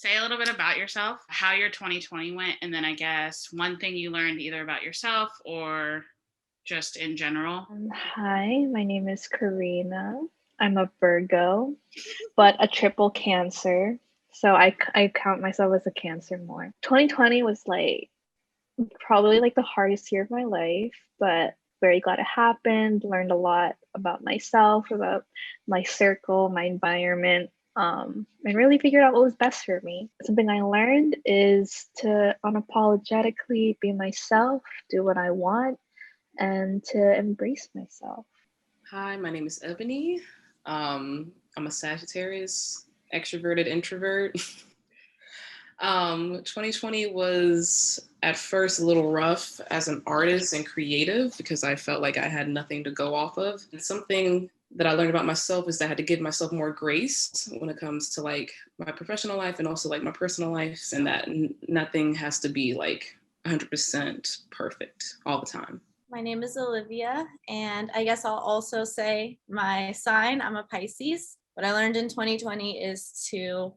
say a little bit about yourself, how your 2020 went, and then I guess one thing you learned either about yourself or just in general. Hi, my name is Carina. I'm a Virgo, but a triple Cancer. So I count myself as a Cancer more. 2020 was like probably like the hardest year of my life, but very glad it happened. Learned a lot about myself, about my circle, my environment, and really figured out what was best for me. Something I learned is to unapologetically be myself, do what I want, and to embrace myself. Hi, my name is Ebony. I'm a Sagittarius, extroverted introvert. 2020 was at first a little rough as an artist and creative because I felt like I had nothing to go off of. And something that I learned about myself is that I had to give myself more grace when it comes to like my professional life and also like my personal life, and that nothing has to be like 100% perfect all the time. My name is Olivia, and I guess I'll also say my sign, I'm a Pisces. What I learned in 2020 is to,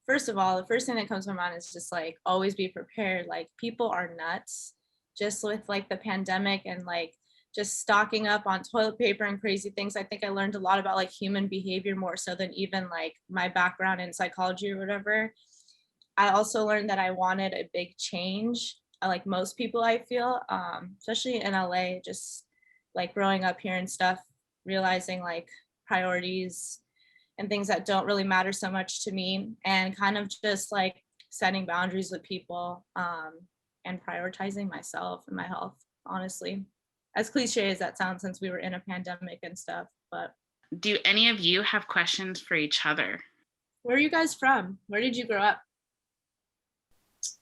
first of all, the first thing that comes to my mind is just like always be prepared. Like people are nuts just with like the pandemic and like just stocking up on toilet paper and crazy things. I think I learned a lot about like human behavior more so than even like my background in psychology or whatever. I also learned that I wanted a big change, like most people I feel, especially in LA, just like growing up here and stuff, realizing like priorities and things that don't really matter so much to me, and kind of just like setting boundaries with people, and prioritizing myself and my health, honestly. As cliche as that sounds, since we were in a pandemic and stuff. But do any of you have questions for each other? Where are you guys from? Where did you grow up?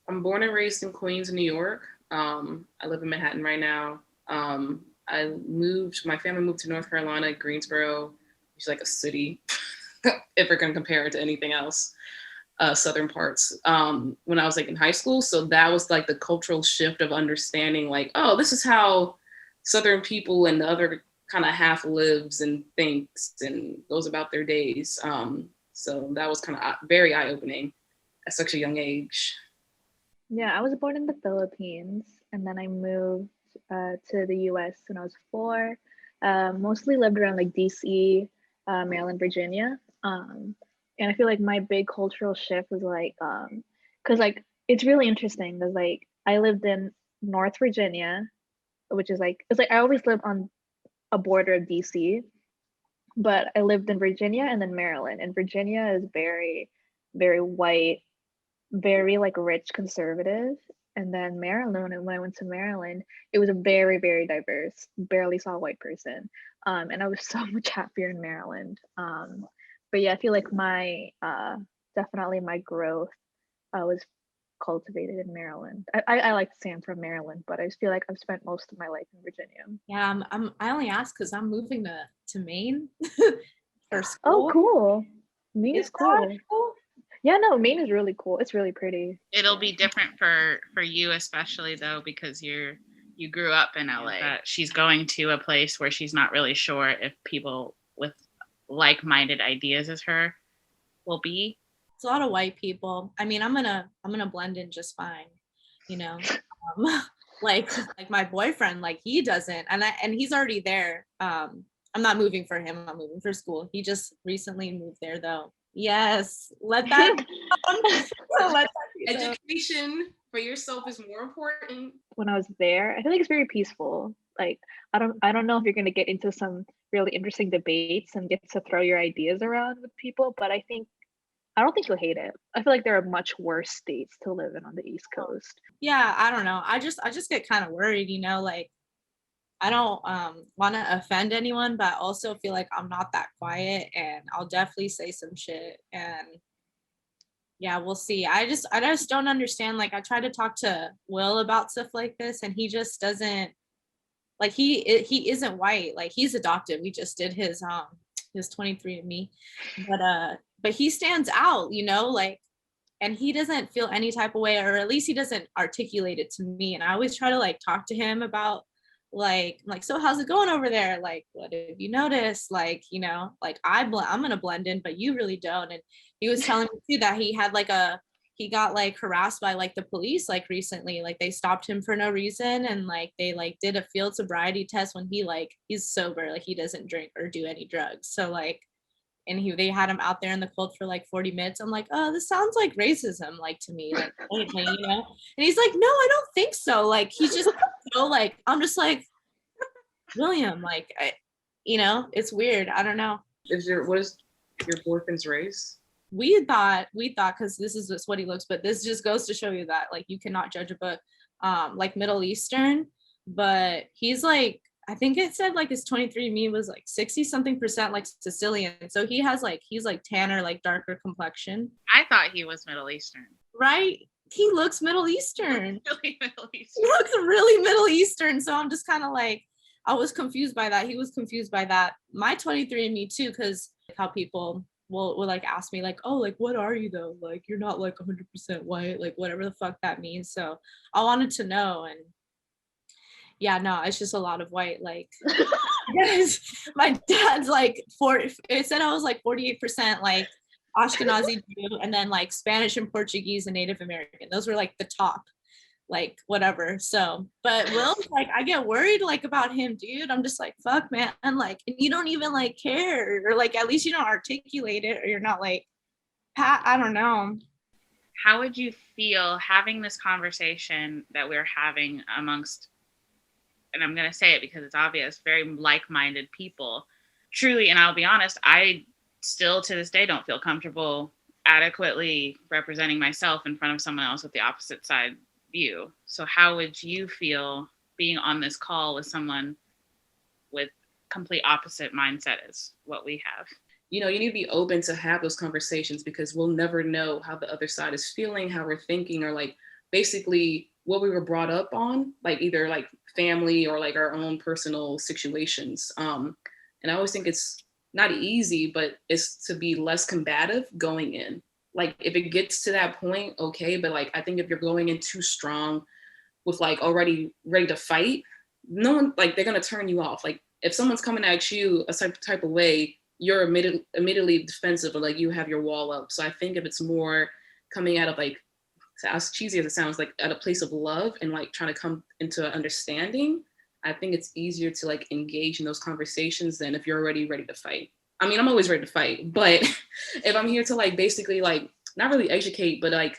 I'm born and raised in Queens, New York. I live in Manhattan right now. My family moved to North Carolina, Greensboro, which is like a city, if we're gonna compare it to anything else, southern parts, when I was like in high school. So that was like the cultural shift of understanding like, oh, this is how southern people and the other kind of half lives and thinks and goes about their days. So that was kind of very eye-opening at such a young age. Yeah, I was born in the Philippines and then I moved to the US when I was 4. Mostly lived around like DC, Maryland, Virginia. And I feel like my big cultural shift was like, because like it's really interesting because like I lived in North Virginia, which is like, it's like I always lived on a border of DC, but I lived in Virginia and then Maryland. And Virginia is very, very white, very like rich conservative. And then Maryland, and when I went to Maryland, it was a very, very diverse, barely saw a white person. And I was so much happier in Maryland. But yeah, I feel like my definitely my growth was cultivated in Maryland. I like to say I'm from Maryland, but I just feel like I've spent most of my life in Virginia. Yeah, I only ask because I'm moving to Maine for school. Oh, cool. Maine is cool. Yeah, no, Maine is really cool. It's really pretty. It'll be different for you, especially though, because you grew up in LA. She's going to a place where she's not really sure if people with like-minded ideas as her will be. It's a lot of white people. I mean, I'm gonna blend in just fine, you know. Like my boyfriend, like he doesn't, and he's already there. I'm not moving for him. I'm moving for school. He just recently moved there, though. Yes, let that. Education for yourself is more important. When I was there, I feel like it's very peaceful. Like I don't know if you're gonna get into some really interesting debates and get to throw your ideas around with people, but I don't think you'll hate it. I feel like there are much worse states to live in on the East Coast. Yeah, I don't know. I just get kind of worried, you know, like I don't want to offend anyone, but I also feel like I'm not that quiet, and I'll definitely say some shit. And yeah, we'll see. I just don't understand. Like I try to talk to Will about stuff like this, and he just doesn't. Like he isn't white. Like he's adopted. We just did his 23andMe, but he stands out, you know, like, and he doesn't feel any type of way, or at least he doesn't articulate it to me. And I always try to like talk to him about like so how's it going over there, like what have you noticed, like, you know, like I'm gonna blend in but you really don't. And he was telling me too that he had like he got like harassed by like the police like recently. Like they stopped him for no reason, and like they like did a field sobriety test when he's sober, like he doesn't drink or do any drugs. So like, and they had him out there in the cold for like 40 minutes. I'm like, oh, this sounds like racism, like to me, like, you know. And he's like, no, I don't think so. Like he's just so like, I'm just like, William, like, you know, it's weird. I don't know. What is your boyfriend's race? We thought because this is just what he looks, but this just goes to show you that like you cannot judge a book like Middle Eastern. But he's like, I think it said like his 23andMe was like 60 something percent like Sicilian. So he has like, he's like tanner, like darker complexion. I thought he was Middle Eastern. Right? He looks Middle Eastern. Really Middle Eastern. He looks really Middle Eastern. So I'm just kind of like, I was confused by that. He was confused by that. My 23andMe too, because how people will like ask me like, oh, like what are you though? Like you're not like 100% white, like whatever the fuck that means. So I wanted to know, and yeah, no, it's just a lot of white. Like yes, my dad's like it said I was like 48% like Ashkenazi Jew, and then like Spanish and Portuguese and Native American. Those were like the top, like whatever. So, but Will's like, I get worried like about him, dude. I'm just like, fuck, man. And like, and you don't even like care, or like at least you don't articulate it, or you're not like, Pat, I don't know. How would you feel having this conversation that we're having amongst, and I'm going to say it because it's obvious, very like-minded people? Truly, and I'll be honest, I still to this day don't feel comfortable adequately representing myself in front of someone else with the opposite side view. So how would you feel being on this call with someone with complete opposite mindset as what we have? You know, you need to be open to have those conversations, because we'll never know how the other side is feeling, how we're thinking, or like basically what we were brought up on, like either like family or like our own personal situations. And I always think it's not easy, but it's to be less combative going in. Like if it gets to that point, okay, but like I think if you're going in too strong with like already ready to fight, no one, like they're gonna turn you off. Like if someone's coming at you a type of way, you're immediately defensive, or like you have your wall up. So I think if it's more coming out of like, as cheesy as it sounds, like at a place of love and like trying to come into understanding, I think it's easier to like engage in those conversations than if you're already ready to fight. I mean, I'm always ready to fight, but if I'm here to like basically like not really educate, but like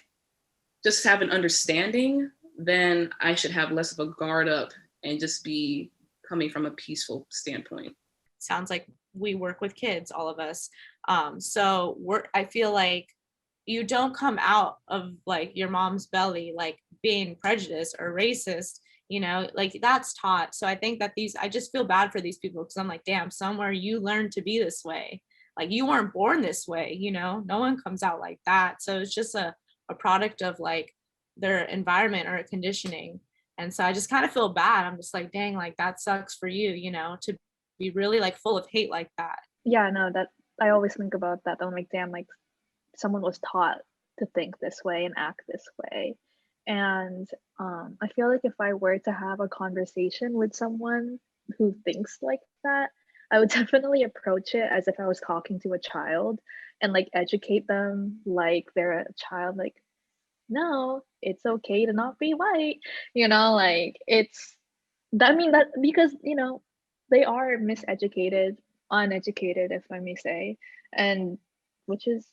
just have an understanding, then I should have less of a guard up and just be coming from a peaceful standpoint. Sounds like we work with kids, all of us. So I feel like you don't come out of like your mom's belly like being prejudiced or racist, you know, like that's taught. So I think that I just feel bad for these people, because I'm like, damn, somewhere you learned to be this way. Like you weren't born this way, you know, no one comes out like that. So it's just a product of like their environment or conditioning. And so I just kind of feel bad. I'm just like, dang, like that sucks for you, you know, to be really like full of hate like that. Yeah, no, that I always think about that. I'm like, damn, like someone was taught to think this way and act this way. And I feel like if I were to have a conversation with someone who thinks like that, I would definitely approach it as if I was talking to a child and like educate them like they're a child. Like, no, it's okay to not be white. You know, like it's that. I mean that because you know they are miseducated, uneducated, if I may say, and which is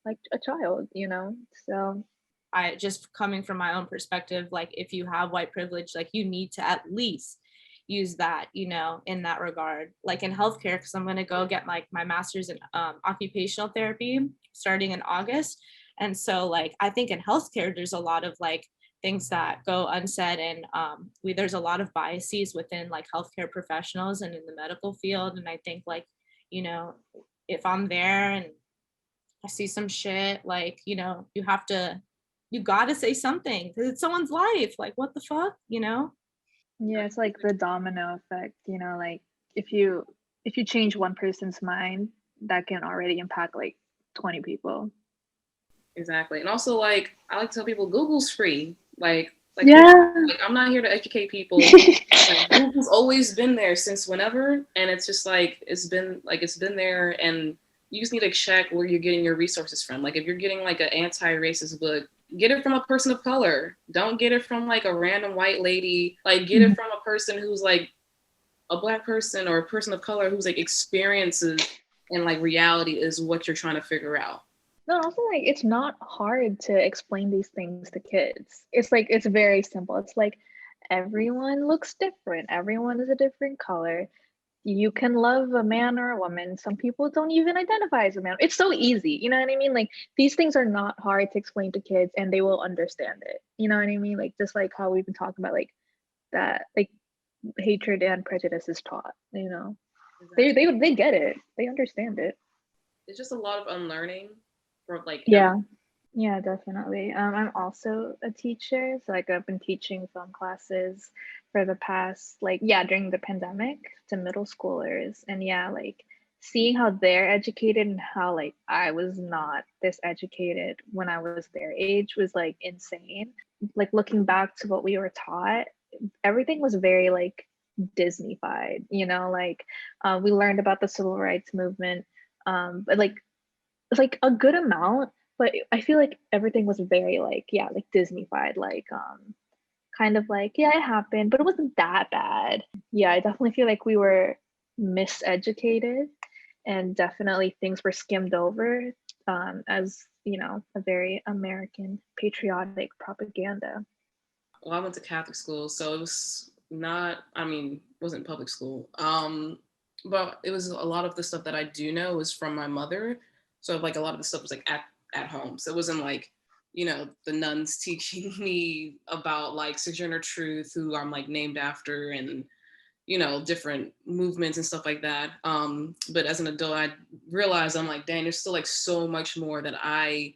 like a child, you know. So I just coming from my own perspective, like if you have white privilege, like you need to at least use that, you know, in that regard, like in healthcare, because I'm going to go get like my master's in occupational therapy starting in August. And so like I think in healthcare there's a lot of like things that go unsaid, and there's a lot of biases within like healthcare professionals and in the medical field. And I think like, you know, if I'm there and I see some shit, like, you know, you gotta say something, because it's someone's life. Like, what the fuck, you know? yeah, it's like the domino effect, you know, like if you change one person's mind, that can already impact like 20 people. Exactly. And also like I like to tell people Google's free. Like yeah, like, I'm not here to educate people. Like, Google's always been there since whenever, and it's just like it's been there, and you just need to check where you're getting your resources from. Like if you're getting like an anti-racist book, get it from a person of color. Don't get it from like a random white lady. Like get it from a person who's like a Black person or a person of color who's like experiences and like reality is what you're trying to figure out. No, also like it's not hard to explain these things to kids. It's like it's very simple. It's like everyone looks different. Everyone is a different color. You can love a man or a woman. Some people don't even identify as a man. It's so easy. You know what I mean? Like these things are not hard to explain to kids and they will understand it. You know what I mean? Like just like how we've been talking about like that like hatred and prejudice is taught, you know. Exactly. They get it. They understand it. It's just a lot of unlearning for like Yeah, definitely. I'm also a teacher, so like I've been teaching film classes for the past like yeah, during the pandemic to middle schoolers. And yeah, like seeing how they're educated and how like I was not this educated when I was their age was like insane. Like looking back to what we were taught, everything was very like Disney-fied, you know, like we learned about the civil rights movement, but like a good amount, but I feel like everything was very like yeah, like Disney-fied, like kind of like yeah, it happened, but it wasn't that bad. Yeah, I definitely feel like we were miseducated and definitely things were skimmed over as you know, a very American patriotic propaganda. well, I went to Catholic school, so it was not, I mean, it wasn't public school. But it was a lot of the stuff that I do know was from my mother. So like a lot of the stuff was like at home. So it wasn't like, you know, the nuns teaching me about like Sojourner Truth, who I'm like named after, and you know, different movements and stuff like that. But as an adult, I realized I'm like, dang, there's still like so much more that I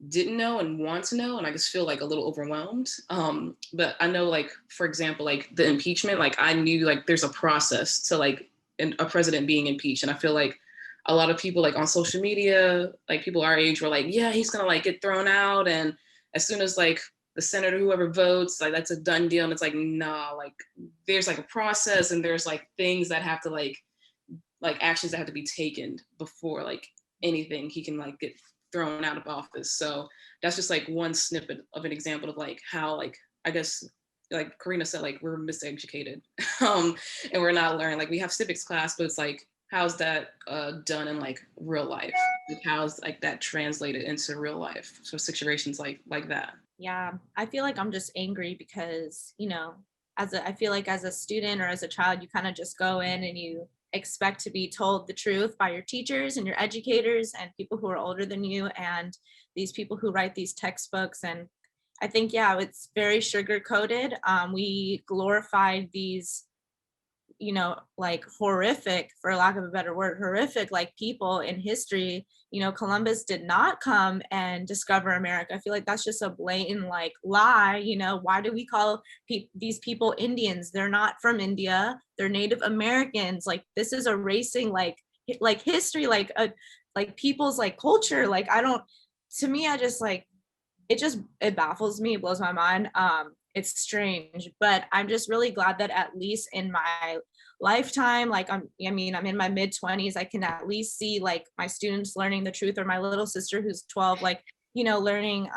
didn't know and want to know, and I just feel like a little overwhelmed. But I know, like for example, like the impeachment, like I knew like there's a process to like a president being impeached, and I feel like a lot of people like on social media, like people our age, were like, yeah, he's gonna like get thrown out, and as soon as like the senator, whoever votes, like that's a done deal, and it's like nah, like there's like a process, and there's like things that have to like actions that have to be taken before like anything he can like get thrown out of office. So that's just like one snippet of an example of like how like I guess like Carina said, like we're miseducated and we're not learning. Like we have civics class, but it's like how's that done in like real life? Like, how's like that translated into real life? So situations like that. Yeah, I feel like I'm just angry because, you know, I feel like as a student or as a child, you kind of just go in and you expect to be told the truth by your teachers and your educators and people who are older than you and these people who write these textbooks. And I think, yeah, it's very sugar coated. We glorified these, you know, like horrific, for lack of a better word, horrific like people in history. You know, Columbus did not come and discover America. I feel like that's just a blatant like lie. You know, why do we call these people Indians? They're not from India, they're Native Americans. Like this is erasing like history, like a like people's like culture. Like I don't, to me, I just like it baffles me, it blows my mind. It's strange, but I'm just really glad that at least in my lifetime, like I'm in my mid 20s, I can at least see like my students learning the truth, or my little sister who's 12, like, you know, learning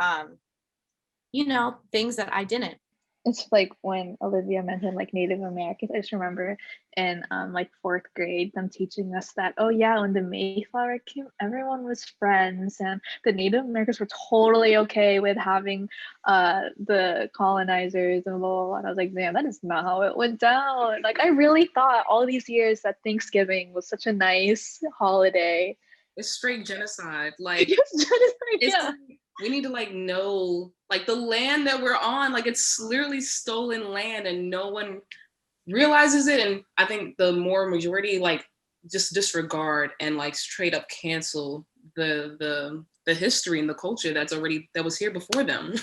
you know, things that I didn't. It's like when Olivia mentioned like Native Americans, I just remember in like fourth grade them teaching us that, oh yeah, when the Mayflower came, everyone was friends and the Native Americans were totally okay with having the colonizers and blah, blah, blah. And I was like, man, that is not how it went down. Like I really thought all these years that Thanksgiving was such a nice holiday. It's straight genocide. Like Yeah. we need to like know like the land that we're on, like it's literally stolen land and no one realizes it. And I think the more majority like just disregard and like straight up cancel the history and the culture that was here before them.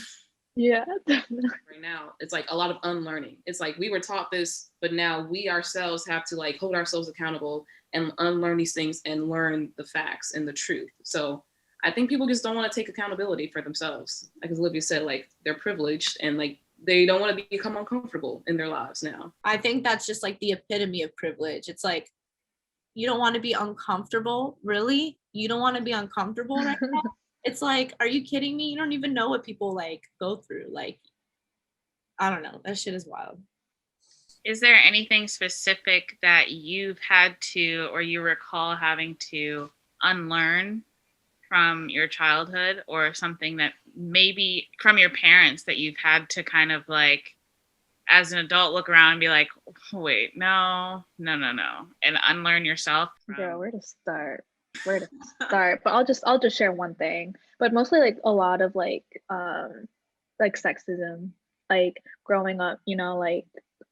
Yeah, definitely. Right now it's like a lot of unlearning. It's like we were taught this, but now we ourselves have to like hold ourselves accountable and unlearn these things and learn the facts and the truth. So I think people just don't want to take accountability for themselves. Like as Olivia said, like they're privileged and like they don't want to become uncomfortable in their lives now. I think that's just like the epitome of privilege. It's like, you don't want to be uncomfortable, really? You don't want to be uncomfortable right now? It's like, are you kidding me? You don't even know what people like go through. Like, I don't know. That shit is wild. Is there anything specific that you've had to, or you recall having to unlearn from your childhood, or something that maybe from your parents that you've had to kind of like, as an adult, look around and be like, wait, no, and unlearn yourself? Girl, where to start? But I'll just share one thing, but mostly like a lot of like sexism, like growing up, you know, like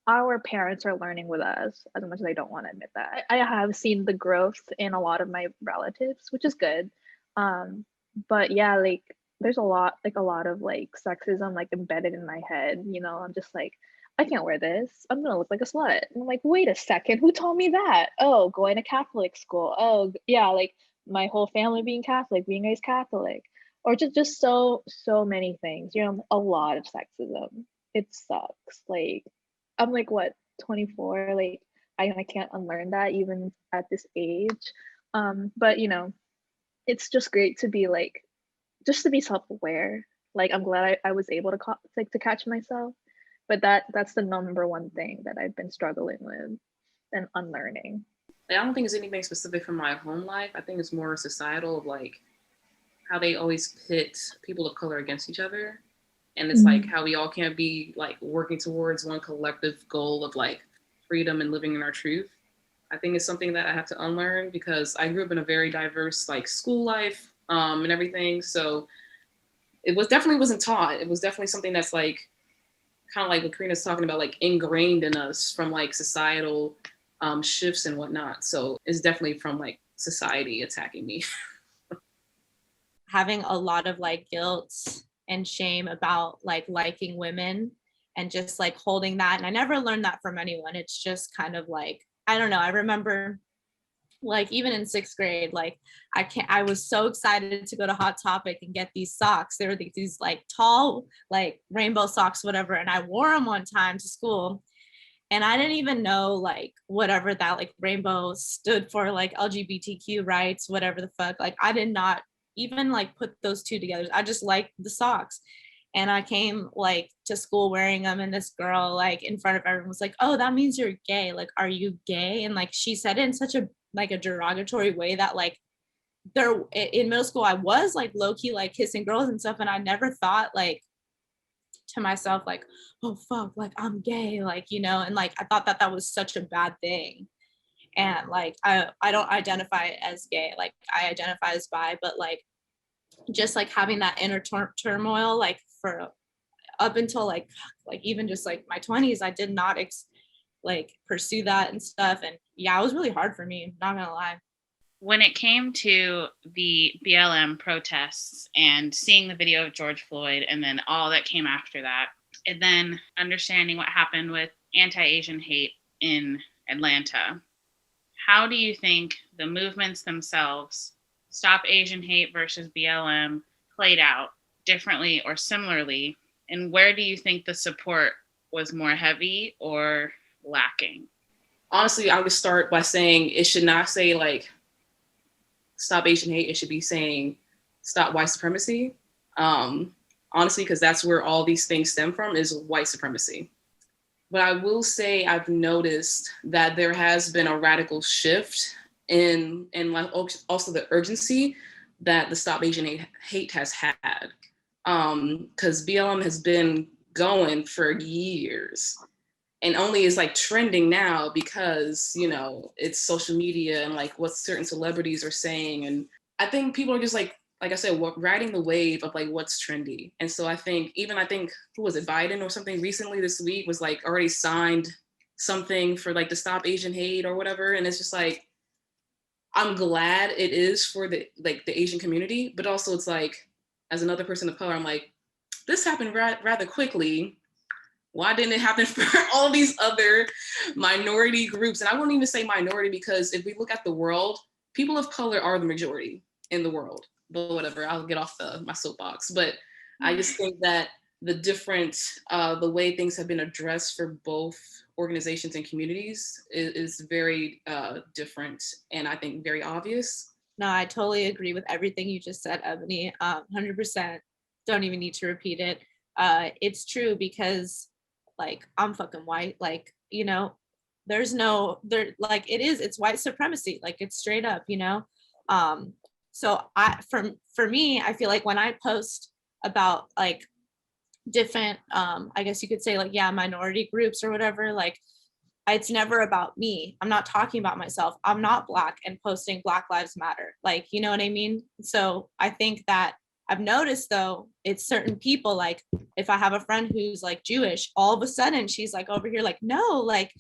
our parents are learning with us as much as I don't want to admit that. I have seen the growth in a lot of my relatives, which is good. But yeah, like there's a lot of like sexism like embedded in my head, you know. I'm just like, I can't wear this. I'm gonna look like a slut. And I'm like, wait a second, who told me that? Oh, going to Catholic school. Oh, yeah, like my whole family being Catholic, being raised Catholic, or just so many things. You know, a lot of sexism. It sucks. Like, I'm like what 24. Like, I can't unlearn that even at this age. But you know, it's just great to be like, just to be self-aware. Like, I'm glad I was able to like to catch myself, but that's the number one thing that I've been struggling with and unlearning. I don't think it's anything specific from my home life. I think it's more societal of like how they always pit people of color against each other. And it's like how we all can't be like working towards one collective goal of like freedom and living in our truth. I think it's something that I have to unlearn because I grew up in a very diverse like school life and everything. So it was definitely wasn't taught. It was definitely something that's like kind of like what Carina's talking about, like ingrained in us from like societal shifts and whatnot. So it's definitely from like society attacking me. Having a lot of like guilt and shame about like liking women and just like holding that. And I never learned that from anyone. It's just kind of like, I don't know. I remember like even in 6th grade, like I was so excited to go to Hot Topic and get these socks. There were these like tall, like rainbow socks, whatever. And I wore them one time to school. And I didn't even know like whatever that like rainbow stood for, like LGBTQ rights, whatever the fuck. Like I did not even like put those two together. I just liked the socks. And I came like to school wearing them, and this girl like in front of everyone was like, oh, that means you're gay. Like, are you gay? And like she said it in such a like a derogatory way that like there in middle school I was like low-key like kissing girls and stuff, and I never thought like to myself like, oh fuck, like I'm gay, like, you know. And like I thought that was such a bad thing. And like I don't identify as gay, like I identify as bi, but like just like having that inner turmoil like for up until like even just like my 20s, I did not like pursue that and stuff. And yeah, it was really hard for me, not gonna lie. When it came to the BLM protests and seeing the video of George Floyd and then all that came after that, and then understanding what happened with anti-Asian hate in Atlanta, how do you think the movements themselves, Stop Asian Hate versus BLM, played out differently or similarly? And where do you think the support was more heavy or lacking? Honestly, I would start by saying it should not say like Stop Asian Hate. It should be saying Stop White Supremacy. Honestly, because that's where all these things stem from, is white supremacy. But I will say I've noticed that there has been a radical shift in like also the urgency that the Stop Asian Hate has had. Because BLM has been going for years and only is like trending now because, you know, it's social media and like what certain celebrities are saying. And I think people are just like I said, riding the wave of like what's trendy. And so I think who was it, Biden or something recently this week was like already signed something for like the Stop Asian Hate or whatever. And it's just like, I'm glad it is for the Asian community, but also it's like, as another person of color, I'm like, this happened rather quickly. Why didn't it happen for all these other minority groups? And I won't even say minority, because if we look at the world, people of color are the majority in the world. But whatever, I'll get off my soapbox. But I just think that the way things have been addressed for both organizations and communities is very different, and I think very obvious. No, I totally agree with everything you just said, Ebony. 100%. Don't even need to repeat it. It's true because, like, I'm fucking white. Like, you know, there's no there. Like, it's white supremacy. Like, it's straight up. You know. So for me, I feel like when I post about like different, I guess you could say, like, yeah, minority groups or whatever, like, it's never about me. I'm not talking about myself. I'm not Black and posting Black Lives Matter. Like, you know what I mean? So I think that I've noticed, though, it's certain people, like if I have a friend who's like Jewish, all of a sudden she's like over here, like, no, like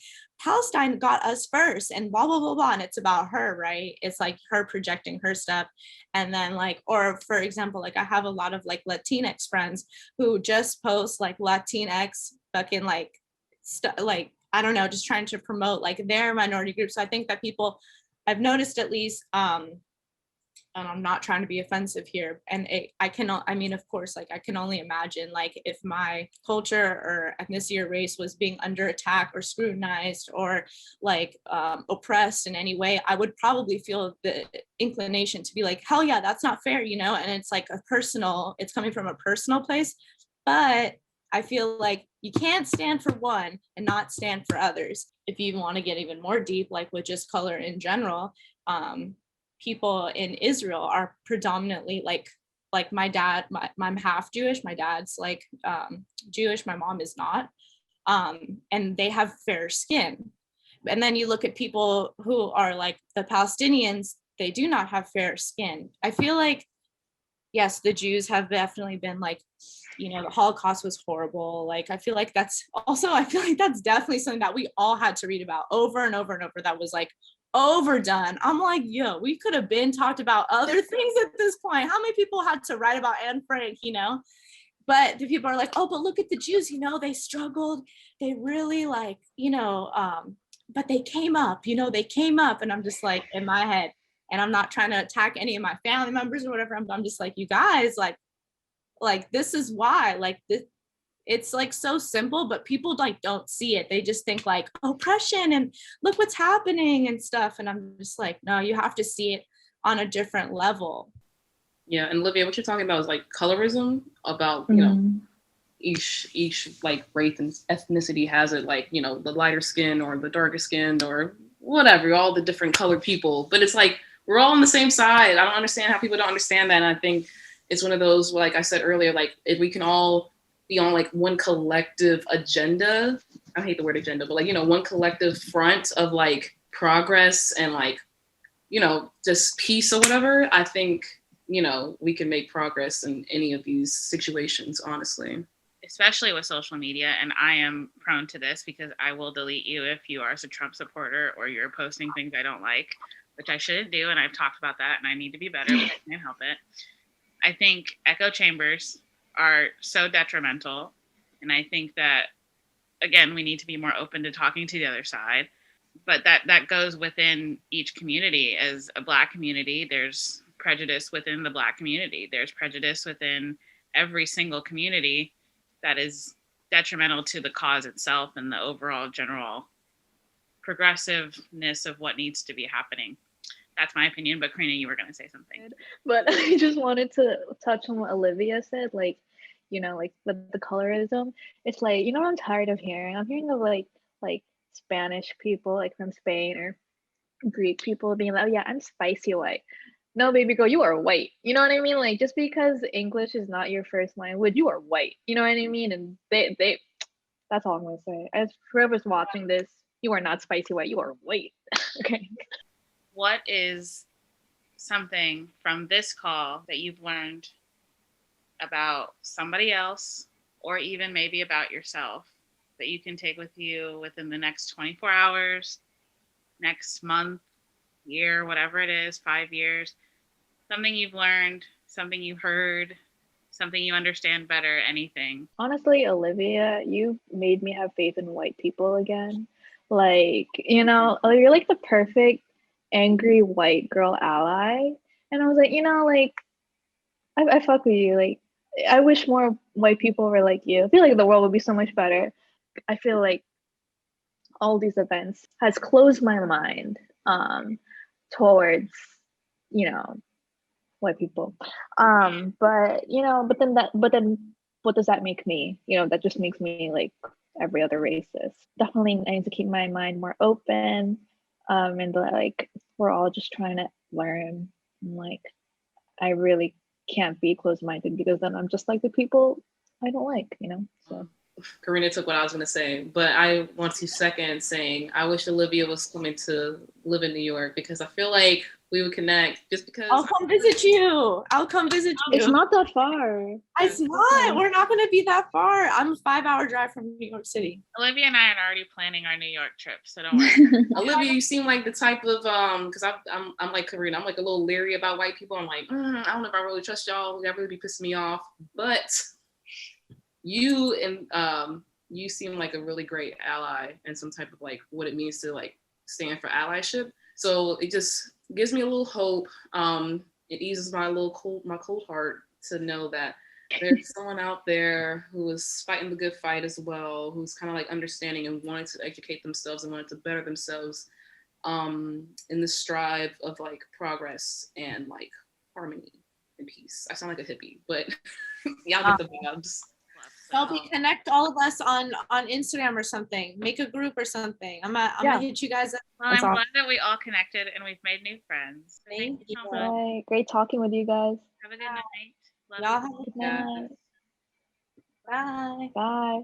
Palestine got us first and blah, blah, blah, blah. And it's about her, right? It's like her projecting her stuff. And then like, or for example, like I have a lot of like Latinx friends who just post like Latinx fucking like like, I don't know, just trying to promote like their minority groups. So I think that people, I've noticed at least, and I'm not trying to be offensive here, and I mean, of course, like I can only imagine like if my culture or ethnicity or race was being under attack or scrutinized or like oppressed in any way, I would probably feel the inclination to be like, hell yeah, that's not fair, you know? And it's like it's coming from a personal place. But I feel like you can't stand for one and not stand for others. If you want to get even more deep, like with just color in general, people in Israel are predominantly like my dad, I'm half Jewish. My dad's like Jewish. My mom is not. And they have fair skin. And then you look at people who are like the Palestinians, they do not have fair skin. I feel like, yes, the Jews have definitely been like, you know, the Holocaust was horrible. Like, I feel like that's definitely something that we all had to read about over and over and over. That was like overdone. I'm like, yo, we could have been talked about other things at this point. How many people had to write about Anne Frank, you know? But the people are like, oh, but look at the Jews, you know, they struggled. They really like, you know, but they came up, you know, they came up. And I'm just like, in my head, and I'm not trying to attack any of my family members or whatever. I'm just like, you guys, like this is why, like this, it's like so simple, but people like don't see it. They just think like oppression and look what's happening and stuff. And I'm just like, no, you have to see it on a different level. Yeah, and Olivia, what you're talking about is like colorism, about, you know, each like race and ethnicity has it, like, you know, the lighter skin or the darker skinned or whatever, all the different colored people. But it's like, we're all on the same side. I don't understand how people don't understand that. And I think it's one of those, like I said earlier, like if we can all be on like one collective agenda, I hate the word agenda, but like, you know, one collective front of like progress and like, you know, just peace or whatever, I think, you know, we can make progress in any of these situations, honestly. Especially with social media. And I am prone to this because I will delete you if you are a Trump supporter or you're posting things I don't like, which I shouldn't do. And I've talked about that and I need to be better, but I can't help it. I think echo chambers are so detrimental. And I think that, again, we need to be more open to talking to the other side. But that goes within each community. As a Black community, there's prejudice within the Black community. There's prejudice within every single community that is detrimental to the cause itself and the overall general progressiveness of what needs to be happening. That's my opinion, but Carina, you were going to say something. But I just wanted to touch on what Olivia said, like, you know, like with the colorism. It's like, you know what I'm tired of hearing? I'm hearing of like Spanish people, like from Spain, or Greek people being like, oh yeah, I'm spicy white. No, baby girl, you are white. You know what I mean? Like, just because English is not your first language, you are white. You know what I mean? And they that's all I'm gonna say. As whoever's watching this, you are not spicy white, you are white. Okay. What is something from this call that you've learned about somebody else, or even maybe about yourself, that you can take with you within the next 24 hours, next month, year, whatever it is, 5 years, something you've learned, something you heard, something you understand better, anything? Honestly, Olivia, you made me have faith in white people again. Like, you know, you're like the perfect angry white girl ally. And I was like, you know, like, I fuck with you. Like, I wish more white people were like you. I feel like the world would be so much better. I feel like all these events has closed my mind towards you know, white people. But then what does that make me? That just makes me like every other racist. Definitely I need to keep my mind more open. And like we're all just trying to learn. And, like I really can't be closed-minded because then I'm just like the people I don't like, so. Carina took what I was going to say, but I want to second saying I wish Olivia was coming to live in New York because I feel like we would connect just because. I'll come visit you. It's not that far. It's not. We're not going to be that far. I'm a 5-hour drive from New York City. Olivia and I are already planning our New York trip, so don't worry. Olivia, you seem like the type of because I'm like Carina. I'm like a little leery about white people. I'm like, I don't know if I really trust y'all. That really be pissing me off. But you and you seem like a really great ally and some type of like what it means to like stand for allyship. So it just gives me a little hope. It eases my cold heart to know that there's someone out there who is fighting the good fight as well, who's kind of like understanding and wanting to educate themselves and wanting to better themselves in this strive of like progress and like harmony and peace. I sound like a hippie, but y'all get the vibes. Shelby, connect all of us on Instagram or something. Make a group or something. I'm gonna hit you guys up. Well, I'm glad that we all connected and we've made new friends. Thank you. So much. Right. Great talking with you guys. Have a good night. Y'all have a Good night. Bye. Bye.